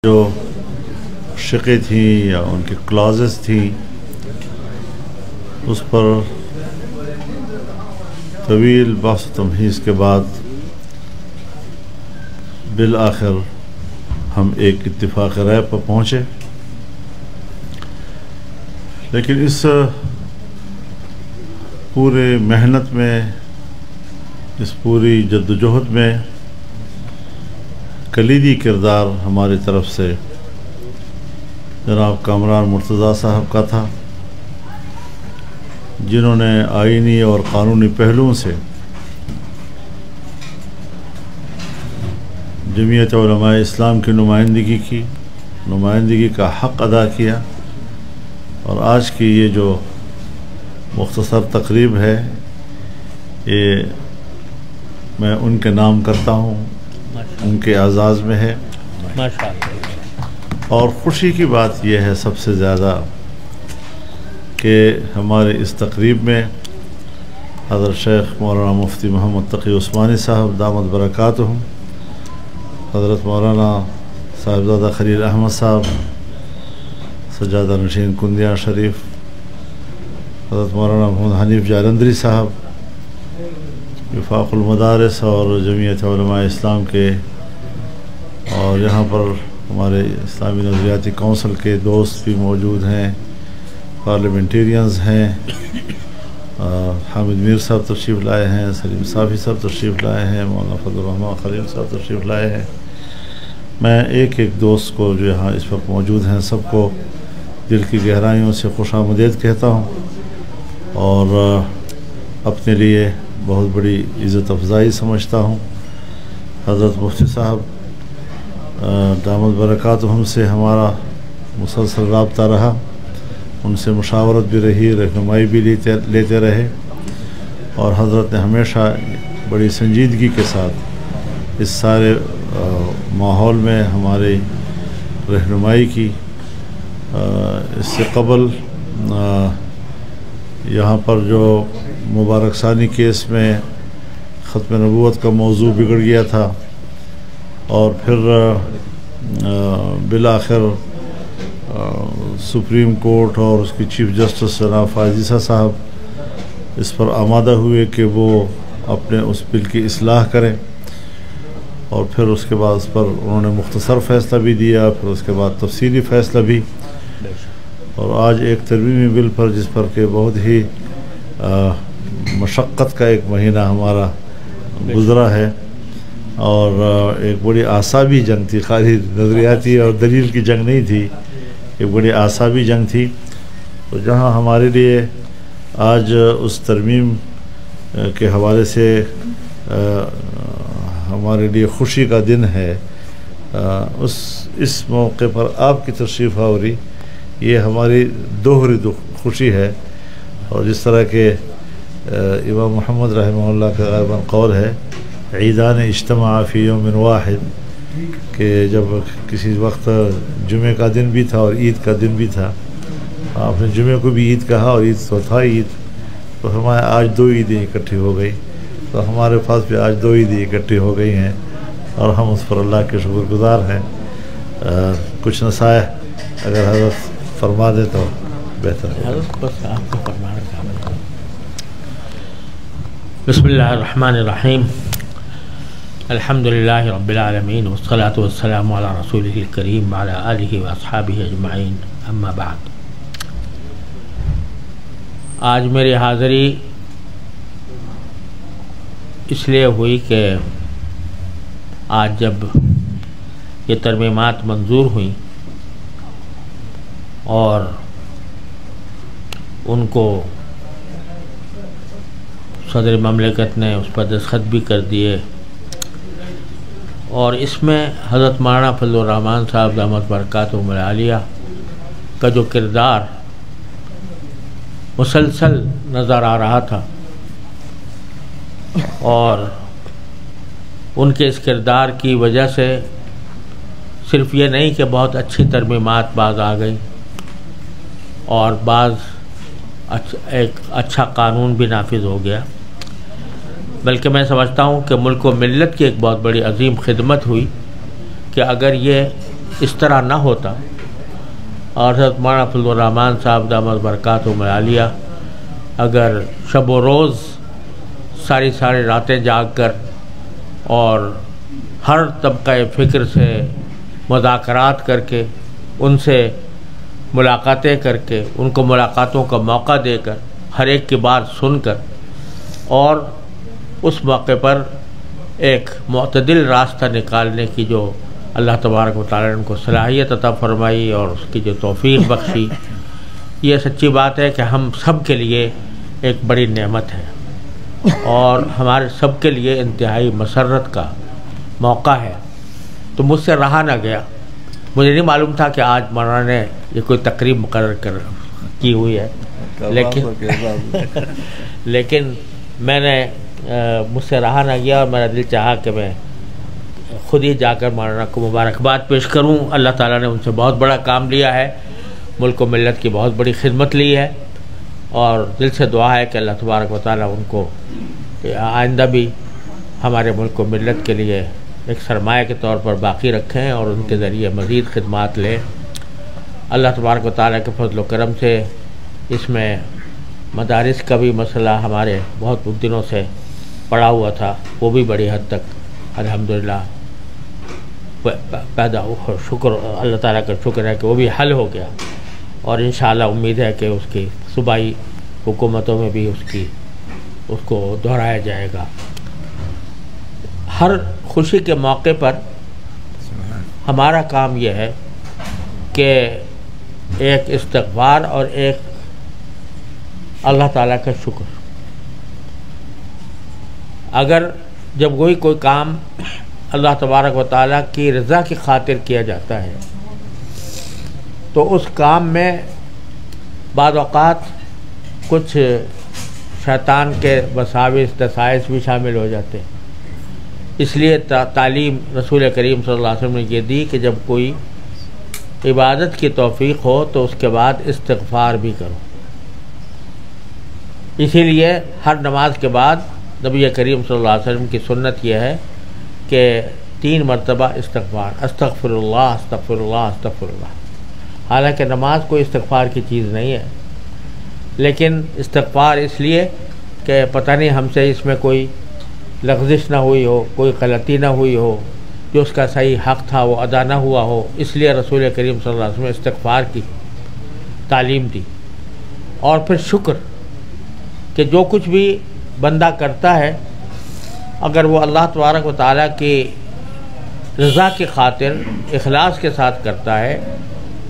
جو شقیں تھیں یا ان کی کلازز تھیں اس پر طویل بحث و تمہیز کے بعد بالآخر ہم ایک اتفاق رائے پر پہنچے، لیکن اس پورے محنت میں، اس پوری جدوجہد میں کلیدی کردار ہماری طرف سے جناب کامران مرتضیٰ صاحب کا تھا، جنہوں نے آئینی اور قانونی پہلوؤں سے جمعیت علماء اسلام کی نمائندگی کا حق ادا کیا، اور آج کی یہ جو مختصر تقریب ہے یہ میں ان کے نام کرتا ہوں، ان کے اعزاز میں ہے۔ اور خوشی کی بات یہ ہے سب سے زیادہ کہ ہمارے اس تقریب میں حضرت شیخ مولانا مفتی محمد تقی عثمانی صاحب دامت برکاتہم، حضرت مولانا صاحبزادہ خلیل احمد صاحب سجادہ نشین کندیا شریف، حضرت مولانا محمد حنیف جالندری صاحب وفاق المدارس اور جمعیت علماء اسلام کے، اور یہاں پر ہمارے اسلامی نظریاتی کونسل کے دوست بھی موجود ہیں، پارلیمنٹیرینز ہیں، حامد میر صاحب تشریف لائے ہیں، سلیم صافی صاحب تشریف لائے ہیں، مولانا فضل الرحمن خلیل صاحب تشریف لائے ہیں۔ میں ایک دوست کو جو یہاں اس وقت موجود ہیں سب کو دل کی گہرائیوں سے خوش آمدید کہتا ہوں، اور اپنے لیے بہت بڑی عزت افزائی سمجھتا ہوں۔ حضرت مفتی صاحب دامت برکاتہم سے ہمارا مسلسل رابطہ رہا، ان سے مشاورت بھی رہی، رہنمائی بھی لیتے رہے، اور حضرت نے ہمیشہ بڑی سنجیدگی کے ساتھ اس سارے ماحول میں ہماری رہنمائی کی۔ اس سے قبل یہاں پر جو مبارک ثانی کیس میں ختم نبوت کا موضوع بگڑ گیا تھا، اور پھر بالآخر سپریم کورٹ اور اس کی چیف جسٹس جناب فائز صاحب اس پر آمادہ ہوئے کہ وہ اپنے اس بل کی اصلاح کریں، اور پھر اس کے بعد اس پر انہوں نے مختصر فیصلہ بھی دیا، پھر اس کے بعد تفصیلی فیصلہ بھی، اور آج ایک ترمیمی بل پر جس پر کہ بہت ہی مشقت کا ایک مہینہ ہمارا گزرا ہے، اور ایک بڑی اعصابی جنگ تھی، خالی نظریاتی اور دلیل کی جنگ نہیں تھی، ایک بڑی اعصابی جنگ تھی۔ تو جہاں ہمارے لیے آج اس ترمیم کے حوالے سے ہمارے لیے خوشی کا دن ہے، اس موقع پر آپ کی تشریف آوری یہ ہماری دوہری خوشی ہے، اور جس طرح کہ امام محمد رحمہ اللہ کا غالباً قول ہے عیدان اجتماع فی یوم واحد، کہ جب کسی وقت جمعہ کا دن بھی تھا اور عید کا دن بھی تھا، آپ نے جمعہ کو بھی عید کہا اور عید تو تھا عید، تو ہمارے آج دو عیدیں اکٹھی ہو گئی، تو ہمارے پاس بھی آج دو عیدیں اکٹھی ہو گئی ہیں، اور ہم اس پر اللہ کے شکر گزار ہیں۔ کچھ نصائح اگر حضرت فرما دیں تو بہتر ہے۔ بسم اللہ الرحمن الرحیم، الحمدللہ رب العالمین، والصلاة والسلام علی رسولہ الکریم وعلی آلہ واصحابہ اجمعین، اما بعد۔ آج میری حاضری اس لیے ہوئی کہ آج جب یہ ترمیمات منظور ہوئیں اور ان کو صدر مملکت نے اس پر دستخط بھی کر دیے، اور اس میں حضرت مولانا فضل الرحمن صاحب دامت برکاتہم العالیہ کا جو کردار مسلسل نظر آ رہا تھا، اور ان کے اس کردار کی وجہ سے صرف یہ نہیں کہ بہت اچھی ترمیمات بعض آ گئی اور بعض ایک اچھا قانون بھی نافذ ہو گیا، بلکہ میں سمجھتا ہوں کہ ملک و ملت کی ایک بہت بڑی عظیم خدمت ہوئی کہ اگر یہ اس طرح نہ ہوتا اور حضرت مولانا فضل الرحمان صاحب دامت برکاتہم العالیہ اگر شب و روز ساری راتیں جاگ کر اور ہر طبقہ فکر سے مذاکرات کر کے ان سے ملاقاتیں کر کے ان کو ملاقاتوں کا موقع دے کر ہر ایک کی بات سن کر اور اس موقع پر ایک معتدل راستہ نکالنے کی جو اللہ تبارک و تعالیٰ نے ان کو صلاحیت عطا فرمائی اور اس کی جو توفیق بخشی، یہ سچی بات ہے کہ ہم سب کے لیے ایک بڑی نعمت ہے اور ہمارے سب کے لیے انتہائی مسرت کا موقع ہے۔ تو مجھ سے رہا نہ گیا، مجھے نہیں معلوم تھا کہ آج مولانا نے یہ کوئی تقریب مقرر کی ہوئی ہے، لیکن میں نے مجھ سے رہا نہ گیا اور میرا دل چاہا کہ میں خود ہی جا کر مولانا کو مبارکباد پیش کروں۔ اللہ تعالیٰ نے ان سے بہت بڑا کام لیا ہے، ملک و ملت کی بہت بڑی خدمت لی ہے اور دل سے دعا ہے کہ اللہ تبارک و تعالیٰ ان کو آئندہ بھی ہمارے ملک و ملت کے لیے ایک سرمایہ کے طور پر باقی رکھیں اور ان کے ذریعے مزید خدمات لیں۔ اللہ تبارک و تعالیٰ کے فضل و کرم سے اس میں مدارس کا بھی مسئلہ ہمارے بہت دنوں سے پڑا ہوا تھا، وہ بھی بڑی حد تک الحمدللہ پیدا ہو، شکر اللہ تعالیٰ کا شکر ہے کہ وہ بھی حل ہو گیا اور انشاءاللہ امید ہے کہ اس کی صوبائی حکومتوں میں بھی اس کو دہرایا جائے گا۔ ہر خوشی کے موقع پر ہمارا کام یہ ہے کہ ایک استغفار اور ایک اللہ تعالیٰ کا شکر۔ اگر جب کوئی کام اللہ تبارک و تعالیٰ کی رضا کی خاطر کیا جاتا ہے تو اس کام میں بعض اوقات کچھ شیطان کے وساوس دسائس بھی شامل ہو جاتے ہیں۔ اس لیے تعلیم رسول کریم صلی اللہ علیہ وسلم نے یہ دی کہ جب کوئی عبادت کی توفیق ہو تو اس کے بعد استغفار بھی کرو۔ اسی لیے ہر نماز کے بعد نبی کریم صلی اللہ علیہ وسلم کی سنت یہ ہے کہ 3 مرتبہ استغفار، استغفر اللہ استغفر اللہ استغفر اللہ۔ حالانکہ نماز کوئی استغفار کی چیز نہیں ہے، لیکن استغفار اس لیے کہ پتہ نہیں ہم سے اس میں کوئی لغزش نہ ہوئی ہو، کوئی غلطی نہ ہوئی ہو، جو اس کا صحیح حق تھا وہ ادا نہ ہوا ہو، اس لیے رسول کریم صلی اللہ علیہ وسلم نے استغفار کی تعلیم دی۔ اور پھر شکر کہ جو کچھ بھی بندہ کرتا ہے اگر وہ اللہ تبارک و تعالیٰ کی رضا کی خاطر اخلاص کے ساتھ کرتا ہے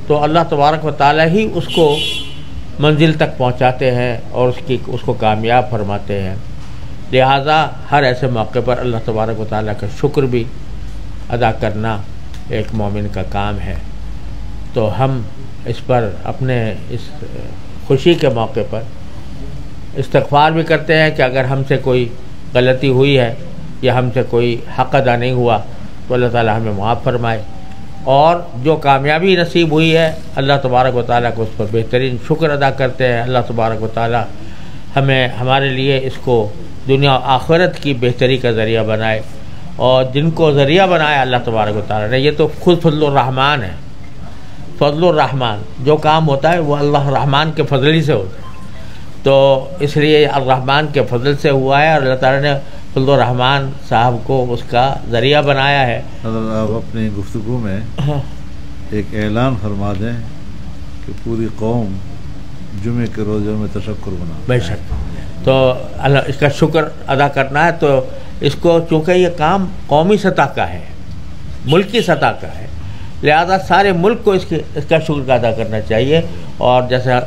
تو اللہ تبارک و تعالیٰ ہی اس کو منزل تک پہنچاتے ہیں اور اس کو کامیاب فرماتے ہیں۔ لہٰذا ہر ایسے موقع پر اللہ تبارک و تعالیٰ کا شکر بھی ادا کرنا ایک مومن کا کام ہے۔ تو ہم اس پر اپنے اس خوشی کے موقع پر استغفار بھی کرتے ہیں کہ اگر ہم سے کوئی غلطی ہوئی ہے یا ہم سے کوئی حق ادا نہیں ہوا تو اللہ تعالیٰ ہمیں معاف فرمائے، اور جو کامیابی نصیب ہوئی ہے اللہ تبارک و تعالیٰ کو اس پر بہترین شکر ادا کرتے ہیں۔ اللہ تبارک و تعالیٰ ہمارے لیے اس کو دنیا و آخرت کی بہتری کا ذریعہ بنائے، اور جن کو ذریعہ بنایا اللہ تبارک و تعالیٰ نے، یہ تو خود فضل الرحمن ہے۔ فضل الرحمن جو کام ہوتا ہے وہ اللہ الرحمن کے فضل ہی سے ہوتا ہے، تو اس لیے الرحمن کے فضل سے ہوا ہے اور اللہ تعالیٰ نے فضل الرحمن صاحب کو اس کا ذریعہ بنایا ہے۔ آپ اپنی گفتگو میں ایک اعلان فرما دیں کہ پوری قوم جمعے کے روزوں میں تشکر بنا۔ بے شک، تو اللہ اس کا شکر ادا کرنا ہے، تو اس کو چونکہ یہ کام قومی سطح کا ہے، ملکی سطح کا ہے، لہذا سارے ملک کو اس کا شکر ادا کرنا چاہیے۔ اور جیسا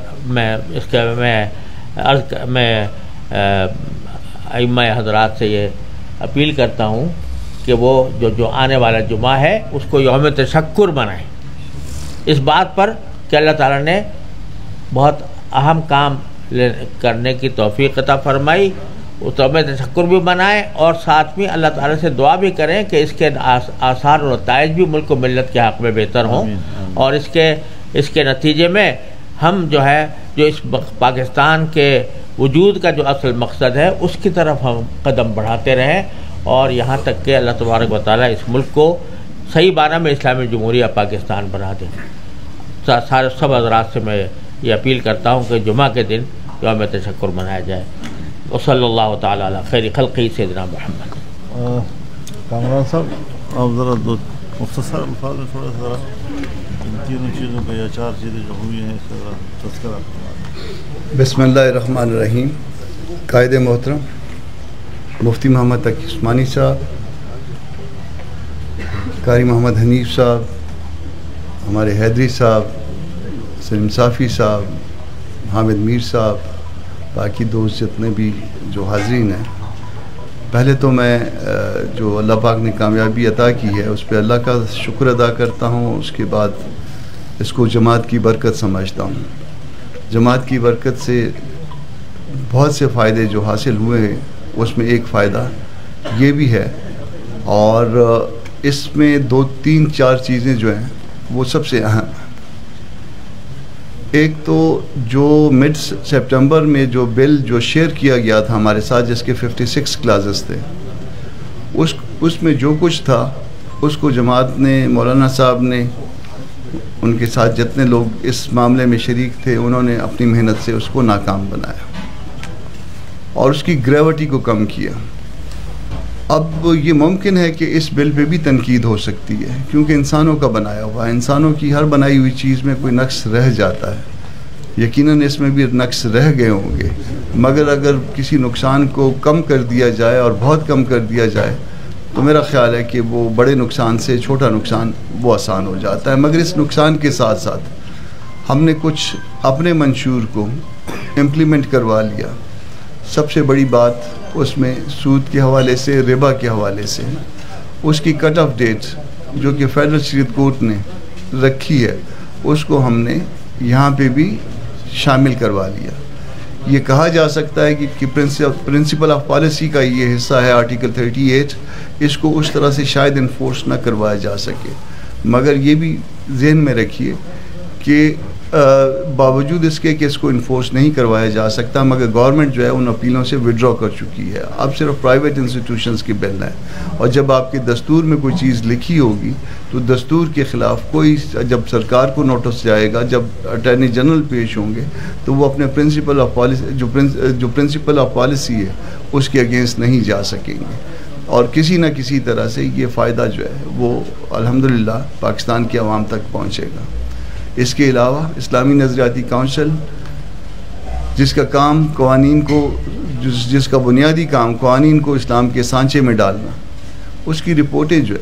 میں ائمہ حضرات سے یہ اپیل کرتا ہوں کہ وہ جو آنے والا جمعہ ہے اس کو یوم تشکر بنائیں، اس بات پر کہ اللہ تعالیٰ نے بہت اہم کام کرنے کی توفیق عطا فرمائی، اس یوم تشکر بھی بنائیں اور ساتھ میں اللہ تعالیٰ سے دعا بھی کریں کہ اس کے آثار اور نتائج بھی ملک و ملت کے حق میں بہتر ہوں، اور اس کے نتیجے میں ہم جو اس پاکستان کے وجود کا جو اصل مقصد ہے اس کی طرف ہم قدم بڑھاتے رہیں، اور یہاں تک کہ اللہ تبارک و تعالیٰ اس ملک کو صحیح معنی میں اسلامی جمہوریہ پاکستان بنا دیں۔ سارے سب حضرات سے میں یہ اپیل کرتا ہوں کہ جمعہ کے دن یوم تشکر منایا جائے۔ وصلی اللہ تعالیٰ علی خیر خلقہ سیدنا محمد۔ کامران صاحب آپ ذرا دو مختصر الفاظ میں تھوڑا سا ان تینوں چیزوں کا یا چار چیزیں جو ہوئی ہیں اس کا ذرا تذکرہ۔ بسم اللہ الرحمن الرحیم۔ قائد محترم مفتی محمد تقی عثمانی صاحب، قاری محمد حنیف صاحب، ہمارے حیدری صاحب، سلیم صافی صاحب، حامد میر صاحب، باقی دوست جتنے بھی جو حاضرین ہیں، پہلے تو میں جو اللہ پاک نے کامیابی عطا کی ہے اس پہ اللہ کا شکر ادا کرتا ہوں۔ اس کے بعد اس کو جماعت کی برکت سمجھتا ہوں۔ جماعت کی برکت سے بہت سے فائدے جو حاصل ہوئے ہیں، اس میں ایک فائدہ یہ بھی ہے، اور اس میں دو تین چار چیزیں جو ہیں وہ سب سے اہم ہیں۔ ایک تو جو مڈ سپٹمبر میں جو بل جو شیئر کیا گیا تھا ہمارے ساتھ، جس کے 56 کلازز تھے، اس میں جو کچھ تھا اس کو جماعت نے، مولانا صاحب نے، ان کے ساتھ جتنے لوگ اس معاملے میں شریک تھے، انہوں نے اپنی محنت سے اس کو ناکام بنایا اور اس کی گریوٹی کو کم کیا۔ اب یہ ممکن ہے کہ اس بل پہ بھی تنقید ہو سکتی ہے، کیونکہ انسانوں کا بنایا ہوا ہے، انسانوں کی ہر بنائی ہوئی چیز میں کوئی نقص رہ جاتا ہے، یقیناً اس میں بھی نقص رہ گئے ہوں گے، مگر اگر کسی نقصان کو کم کر دیا جائے اور بہت کم کر دیا جائے تو میرا خیال ہے کہ وہ بڑے نقصان سے چھوٹا نقصان وہ آسان ہو جاتا ہے۔ مگر اس نقصان کے ساتھ ساتھ ہم نے کچھ اپنے منشور کو امپلیمنٹ کروا لیا۔ سب سے بڑی بات اس میں سود کے حوالے سے، ربا کے حوالے سے، اس کی کٹ آف ڈیٹ جو کہ فیڈرل شریعت کورٹ نے رکھی ہے، اس کو ہم نے یہاں پہ بھی شامل کروا لیا۔ یہ کہا جا سکتا ہے کہ پرنسپل آف پالیسی کا یہ حصہ ہے آرٹیکل 38، اس کو اس طرح سے شاید انفورس نہ کروایا جا سکے، مگر یہ بھی ذہن میں رکھیے کہ باوجود اس کے کہ اس کو انفورس نہیں کروایا جا سکتا، مگر گورنمنٹ جو ہے ان اپیلوں سے وڈرا کر چکی ہے۔ اب صرف پرائیویٹ انسٹیٹیوشنز کی بل ہے، اور جب آپ کے دستور میں کوئی چیز لکھی ہوگی تو دستور کے خلاف کوئی، جب سرکار کو نوٹس جائے گا، جب اٹارنی جنرل پیش ہوں گے تو وہ اپنے پرنسپل آف پالیسی جو پرنسپل آف پالیسی ہے اس کے اگینسٹ نہیں جا سکیں گے، اور کسی نہ کسی طرح سے یہ فائدہ جو ہے وہ الحمدللہ پاکستان کی عوام تک پہنچے گا۔ اس کے علاوہ اسلامی نظریاتی کونسل، جس کا کام قوانین کو، جس کا بنیادی کام قوانین کو اسلام کے سانچے میں ڈالنا، اس کی رپورٹیں جو ہے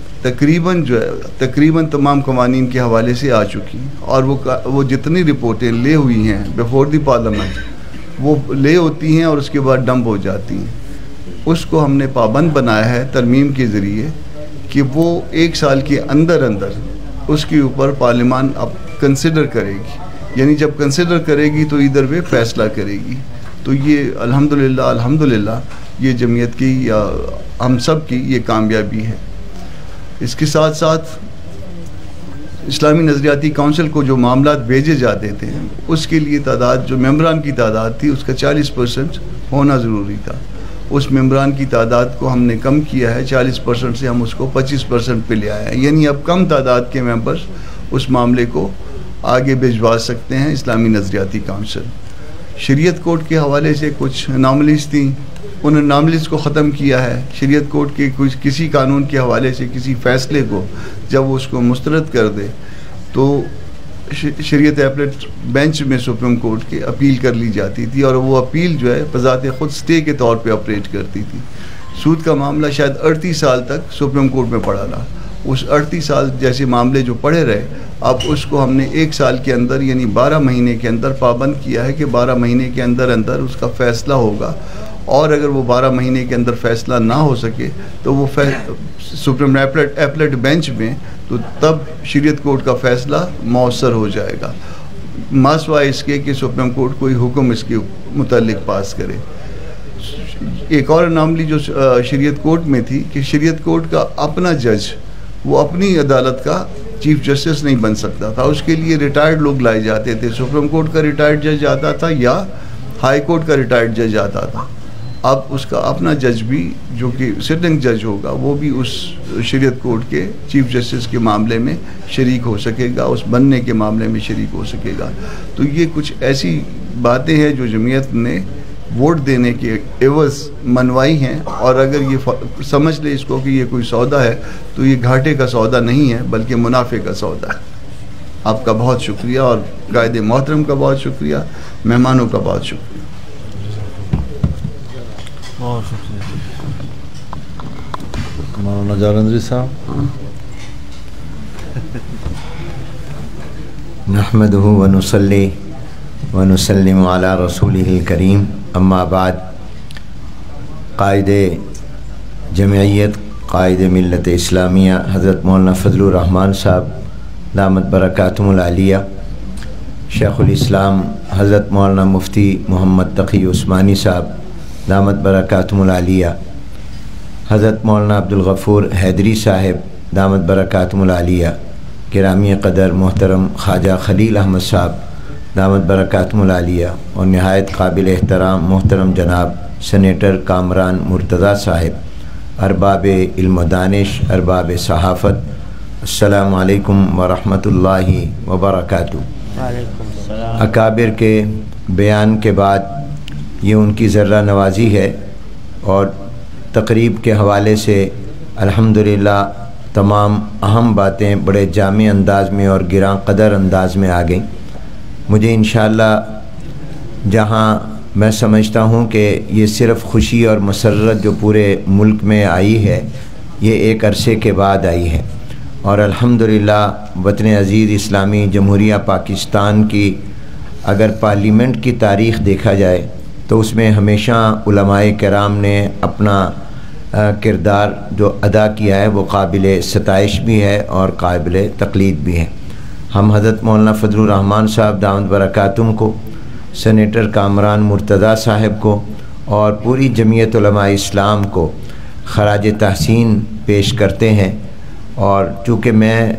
تقریباً تمام قوانین کے حوالے سے آ چکی ہیں، اور وہ جتنی رپورٹیں لے ہوئی ہیں بیفور دی پارلیمنٹ، وہ لے ہوتی ہیں اور اس کے بعد ڈمپ ہو جاتی ہیں۔ اس کو ہم نے پابند بنایا ہے ترمیم کے ذریعے کہ وہ 1 سال کے اندر اس کے اوپر پارلیمان اب کنسیڈر کرے گی، یعنی جب کنسیڈر کرے گی تو ادھر وہ فیصلہ کرے گی۔ تو یہ الحمدللہ یہ جمعیت کی یا ہم سب کی یہ کامیابی ہے۔ اس کے ساتھ ساتھ اسلامی نظریاتی کونسل کو جو معاملات بھیجے جاتے تھے، اس کے لیے تعداد، جو ممبران کی تعداد تھی، اس کا 40% ہونا ضروری تھا۔ اس ممبران کی تعداد کو ہم نے کم کیا ہے، 40% سے ہم اس کو 25% پہ لے آئے ہیں، یعنی اب کم تعداد کے ممبرز اس معاملے کو آگے بھجوا سکتے ہیں اسلامی نظریاتی کونسل۔ شریعت کورٹ کے حوالے سے کچھ اناملیز تھیں، ان اناملیز کو ختم کیا ہے۔ شریعت کورٹ کے کسی قانون کے حوالے سے کسی فیصلے کو جب وہ اس کو مسترد کر دے تو شریعت ایپلیٹ بینچ میں سپریم کورٹ کے اپیل کر لی جاتی تھی، اور وہ اپیل جو ہے بذات خود سٹے کے طور پہ آپریٹ کرتی تھی۔ سود کا معاملہ شاید 38 سال تک سپریم کورٹ میں پڑا رہا، اس 38 سال جیسے معاملے جو پڑے رہے، اب اس کو ہم نے 1 سال کے اندر یعنی 12 مہینے کے اندر پابند کیا ہے کہ 12 مہینے کے اندر اس کا فیصلہ ہوگا، اور اگر وہ 12 مہینے کے اندر فیصلہ نہ ہو سکے تو وہ سپریم ایپلیٹ بینچ میں تو تب شریعت کورٹ کا فیصلہ مؤثر ہو جائے گا، ماسوائے اس کے کہ سپریم کورٹ کوئی حکم اس کے متعلق پاس کرے۔ ایک اور اناملی جو شریعت کورٹ میں تھی کہ شریعت کورٹ کا اپنا جج وہ اپنی عدالت کا چیف جسٹس نہیں بن سکتا تھا، اس کے لیے ریٹائرڈ لوگ لائے جاتے تھے۔ سپریم کورٹ کا ریٹائرڈ جج آتا تھا یا ہائی کورٹ کا ریٹائرڈ جج آتا تھا، اب اس کا اپنا جج بھی جو کہ سٹنگ جج ہوگا وہ بھی اس شریعت کورٹ کے چیف جسٹس کے معاملے میں شریک ہو سکے گا، اس بننے کے معاملے میں شریک ہو سکے گا. تو یہ کچھ ایسی باتیں ہیں جو جمعیت نے ووٹ دینے کے عوض منوائی ہیں، اور اگر یہ سمجھ لے اس کو کہ یہ کوئی سودا ہے تو یہ گھاٹے کا سودا نہیں ہے بلکہ منافع کا سودا ہے. آپ کا بہت شکریہ، اور قائد محترم کا بہت شکریہ، مہمانوں کا بہت شکریہ. بہت شکریہ. مولانا جالندری صاحب. نحمدہ ونصلی ونسلم علی رسولہ الکریم، اما بعد. قائد جمعیت، قائد ملت اسلامیہ حضرت مولانا فضل الرحمان صاحب دامت برکاتہم العالیہ، شیخ الاسلام حضرت مولانا مفتی محمد تقی عثمانی صاحب دامت برکاتہم العالیہ، حضرت مولانا عبدالغفور حیدری صاحب دامت برکاتہم العالیہ، گرامی قدر محترم خواجہ خلیل احمد صاحب دامت برکاتہم العالیہ، اور نہایت قابل احترام محترم جناب سینیٹر کامران مرتضیٰ صاحب، ارباب علم و دانش، ارباب صحافت، السلام علیکم ورحمۃ اللہ وبرکاتہ. وعلیکم السلام. اکابر کے بیان کے بعد یہ ان کی ذرہ نوازی ہے، اور تقریب کے حوالے سے الحمدللہ تمام اہم باتیں بڑے جامع انداز میں اور گراں قدر انداز میں آ گئیں. مجھے انشاءاللہ جہاں میں سمجھتا ہوں کہ یہ صرف خوشی اور مسرت جو پورے ملک میں آئی ہے، یہ ایک عرصے کے بعد آئی ہے، اور الحمدللہ وطن عزیز اسلامی جمہوریہ پاکستان کی اگر پارلیمنٹ کی تاریخ دیکھا جائے تو اس میں ہمیشہ علماء کرام نے اپنا کردار جو ادا کیا ہے وہ قابل ستائش بھی ہے اور قابل تقلید بھی ہے. ہم حضرت مولانا فضل الرحمان صاحب دامت برکاتہم کو، سینیٹر کامران مرتضیٰ صاحب کو اور پوری جمعیت علماء اسلام کو خراج تحسین پیش کرتے ہیں. اور چونکہ میں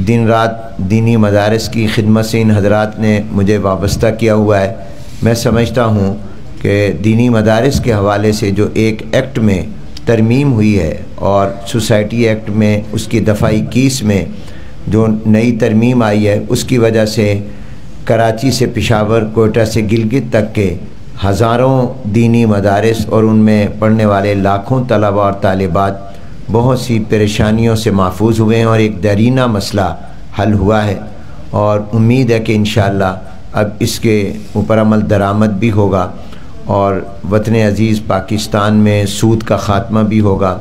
دن رات دینی مدارس کی خدمت سے ان حضرات نے مجھے وابستہ کیا ہوا ہے، میں سمجھتا ہوں کہ دینی مدارس کے حوالے سے جو ایک ایکٹ میں ترمیم ہوئی ہے، اور سوسائٹی ایکٹ میں اس کی دفعہ 21 میں جو نئی ترمیم آئی ہے، اس کی وجہ سے کراچی سے پشاور، کوئٹہ سے گلگت تک کے ہزاروں دینی مدارس اور ان میں پڑھنے والے لاکھوں طلباء اور طالبات بہت سی پریشانیوں سے محفوظ ہوئے ہیں، اور ایک دیرینہ مسئلہ حل ہوا ہے. اور امید ہے کہ انشاءاللہ اب اس کے اوپر عمل درآمد بھی ہوگا، اور وطن عزیز پاکستان میں سود کا خاتمہ بھی ہوگا.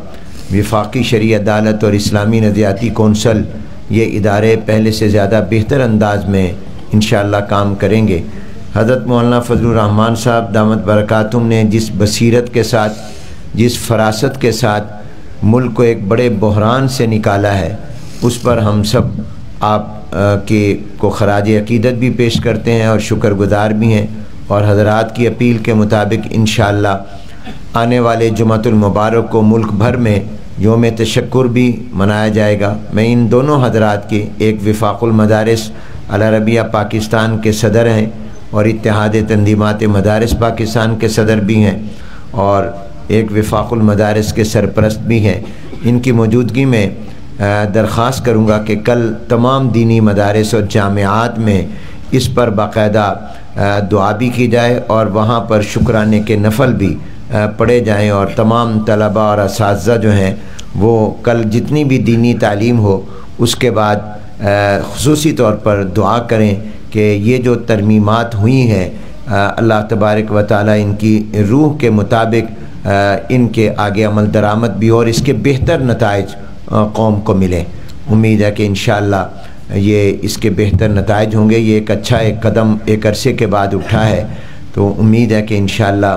وفاقی شرعی عدالت اور اسلامی نظریاتی کونسل، یہ ادارے پہلے سے زیادہ بہتر انداز میں انشاءاللہ کام کریں گے. حضرت مولانا فضل الرحمان صاحب دامت برکاتہم نے جس بصیرت کے ساتھ، جس فراست کے ساتھ ملک کو ایک بڑے بحران سے نکالا ہے، اس پر ہم سب آپ کو خراج عقیدت بھی پیش کرتے ہیں اور شکر گزار بھی ہیں. اور حضرات کی اپیل کے مطابق انشاءاللہ آنے والے جمعۃ المبارک کو ملک بھر میں یوم تشکر بھی منایا جائے گا. میں ان دونوں حضرات کے، ایک وفاق المدارس العربیہ پاکستان کے صدر ہیں اور اتحاد تنظیمات مدارس پاکستان کے صدر بھی ہیں، اور ایک وفاق المدارس کے سرپرست بھی ہیں، ان کی موجودگی میں درخواست کروں گا کہ کل تمام دینی مدارس اور جامعات میں اس پر باقاعدہ دعا بھی کی جائے، اور وہاں پر شکرانے کے نفل بھی پڑھے جائیں، اور تمام طلباء اور اساتذہ جو ہیں وہ کل جتنی بھی دینی تعلیم ہو اس کے بعد خصوصی طور پر دعا کریں کہ یہ جو ترمیمات ہوئی ہیں اللہ تبارک و تعالی ان کی روح کے مطابق ان کے آگے عمل درآمد بھی ہو اور اس کے بہتر نتائج قوم کو ملیں. امید ہے کہ انشاءاللہ یہ اس کے بہتر نتائج ہوں گے. یہ ایک اچھا ایک قدم ایک عرصے کے بعد اٹھا ہے، تو امید ہے کہ انشاءاللہ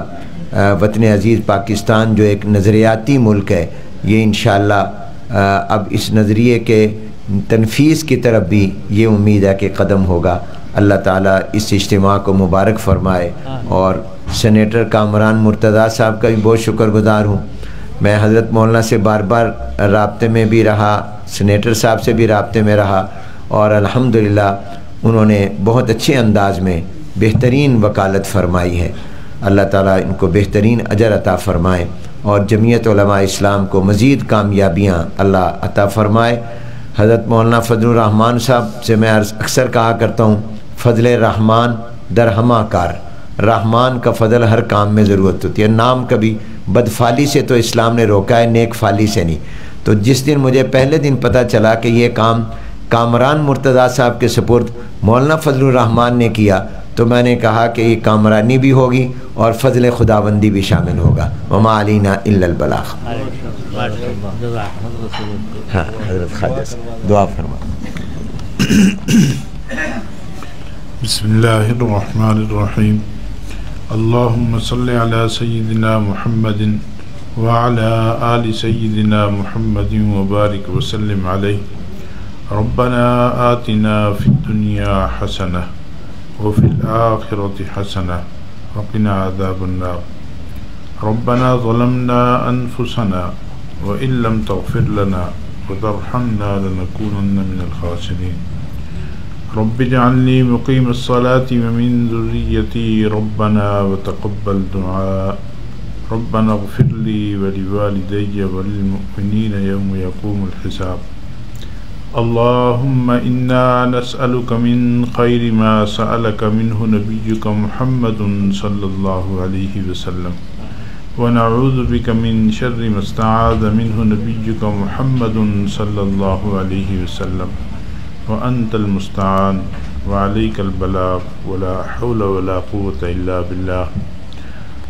وطن عزیز پاکستان جو ایک نظریاتی ملک ہے، یہ انشاءاللہ اب اس نظریے کے تنفیذ کی طرف بھی یہ امید ہے کہ قدم ہوگا. اللہ تعالیٰ اس اجتماع کو مبارک فرمائے. اور سینیٹر کامران مرتضیٰ صاحب کا بھی بہت شکر گزار ہوں. میں حضرت مولانا سے بار بار رابطے میں بھی رہا، سینیٹر صاحب سے بھی رابطے میں رہا، اور الحمدللہ انہوں نے بہت اچھے انداز میں بہترین وکالت فرمائی ہے. اللہ تعالیٰ ان کو بہترین اجر عطا فرمائے اور جمعیت علماء اسلام کو مزید کامیابیاں اللہ عطا فرمائے۔ حضرت مولانا فضل الرحمان صاحب سے میں اکثر کہا کرتا ہوں، فضل رحمان درہمہ کار، رحمان کا فضل ہر کام میں ضرورت ہوتی ہے۔ نام کبھی بدفالی سے تو اسلام نے روکا ہے، نیک فالی سے نہیں۔ تو جس دن مجھے پہلے دن پتہ چلا کہ یہ کام کامران مرتضیٰ صاحب کے سپرد مولانا فضل الرحمان نے کیا تو میں نے کہا کہ یہ کامرانی بھی ہوگی اور فضل خداوندی بھی شامل ہوگا۔ وما علینا الا البلاغ۔ ہاں حضرت خواجہ صاحب دعا فرما۔ بسم اللہ الرحمن الرحیم۔ اللہم صلی علی سیدنا محمد وعلی آل سیدنا محمد وبارک وسلم علیہ۔ ربنا آتنا فی الدنیا حسنہ وفی الآخرة حسنہ وقنا عذاب النار۔ ربنا ظلمنا انفسنا وإن لم تغفر لنا وترحمنا لنكونن من الخاسرين۔ رب اجعلني مقيم الصلاة ومن ذريتي ربنا وتقبل دعاء۔ ربنا اغفر لي ولوالدي وللمؤمنين يوم يقوم الحساب۔ اللهم إنا نسألك من خير ما سألك منه نبيك محمد صلى الله عليه وسلم، ونعوذ بك من شر ما استعاذ منه نبيك محمد صلى الله عليه وسلم، وأنت المستعان وعليك البلاغ ولا حول ولا قوة إلا بالله۔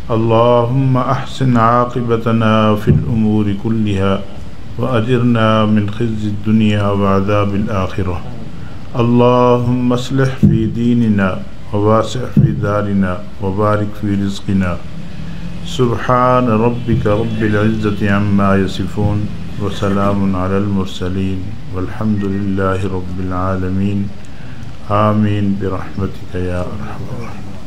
اللهم أحسن عاقبتنا في الأمور كلها وأجرنا من خزي الدنيا وعذاب الآخرة۔ اللهم اصلح في ديننا وواسع في دارنا وبارك في رزقنا۔ سبحان ربك رب العزة عما يصفون وسلام على المرسلين والحمد لله رب العالمين۔ آمين برحمتك يا أرحم الراحمين۔